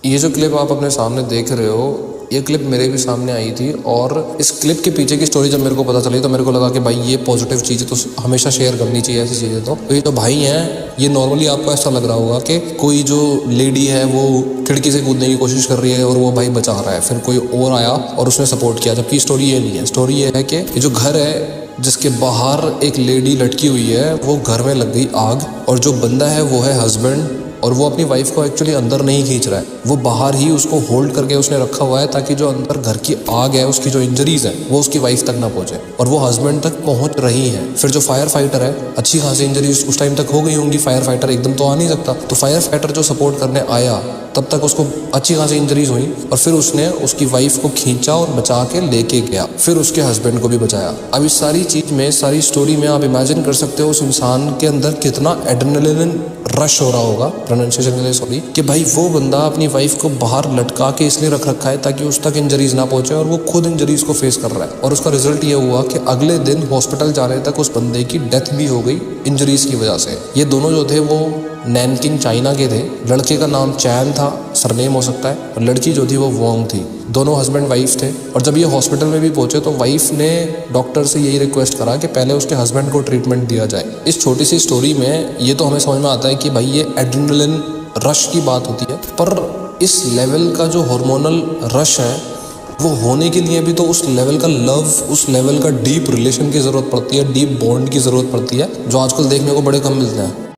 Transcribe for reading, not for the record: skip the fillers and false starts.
ये जो क्लिप आप अपने सामने देख रहे हो, ये क्लिप मेरे भी सामने आई थी और इस क्लिप के पीछे की स्टोरी जब मेरे को पता चली तो मेरे को लगा कि भाई ये पॉजिटिव चीज़ें तो हमेशा शेयर करनी चाहिए ऐसी चीज़ें। तो ये जो भाई हैं, ये नॉर्मली आपको ऐसा लग रहा होगा कि कोई जो लेडी है वो खिड़की से कूदने की कोशिश कर रही है और वो भाई बचा रहा है, फिर कोई और आया और उसने सपोर्ट किया, जबकि स्टोरी ये नहीं है। स्टोरी ये है कि ये जो घर है जिसके बाहर एक लेडी लटकी हुई है, वो घर में लग गई आग और जो बंदा है वो है हस्बैंड और वो अपनी वाइफ को एक्चुअली अंदर नहीं खींच रहा है, वो बाहर ही उसको होल्ड करके उसने रखा हुआ है ताकि जो अंदर घर की आग है उसकी जो इंजरीज है वो उसकी वाइफ तक ना पहुंचे और वो हस्बैंड तक पहुंच रही है। फिर जो फायर फाइटर है, अच्छी खासी इंजरीज उस टाइम तक हो गई होंगी, फायर फाइटर एकदम तो आ नहीं सकता, तो फायर फाइटर जो सपोर्ट करने आया तब तक उसको अच्छी खासी इंजरीज हुई और फिर उसने उसकी वाइफ को खींचा और बचा के लेके गया, फिर उसके हस्बैंड को भी बचाया। अब इस सारी चीज में, सारी स्टोरी में आप इमेजिन कर सकते हो उस इंसान के अंदर कितना एड्रेनलिन रश हो रहा होगा, प्रोनाउंसिएशन के लिए सॉरी, कि भाई वो बंदा अपनी वाइफ को बाहर लटका के इसलिए रख रखा है ताकि उस तक इंजरीज ना पहुंचे और वो खुद इंजरीज को फेस कर रहा है। और उसका रिजल्ट ये हुआ कि अगले दिन हॉस्पिटल जाने तक उस बंदे की डेथ भी हो गई इंजरीज की वजह से। ये दोनों जो थे वो नैनकिंग चाइना के थे। लड़के का नाम चैन था, सरनेम हो सकता है, और लड़की जो थी वो वोंग थी। दोनों हस्बैंड वाइफ थे और जब ये हॉस्पिटल में भी पहुंचे तो वाइफ ने डॉक्टर से यही रिक्वेस्ट करा कि पहले उसके हस्बैंड को ट्रीटमेंट दिया जाए। इस छोटी सी स्टोरी में ये तो हमें समझ में आता है कि भाई ये एड्रेनलिन रश की बात होती है, पर इस लेवल का जो हार्मोनल रश है वो होने के लिए भी तो उस लेवल का लव, उस लेवल का डीप रिलेशन की ज़रूरत पड़ती है, डीप बॉन्ड की ज़रूरत पड़ती है, जो आजकल देखने को बड़े कम मिलते हैं।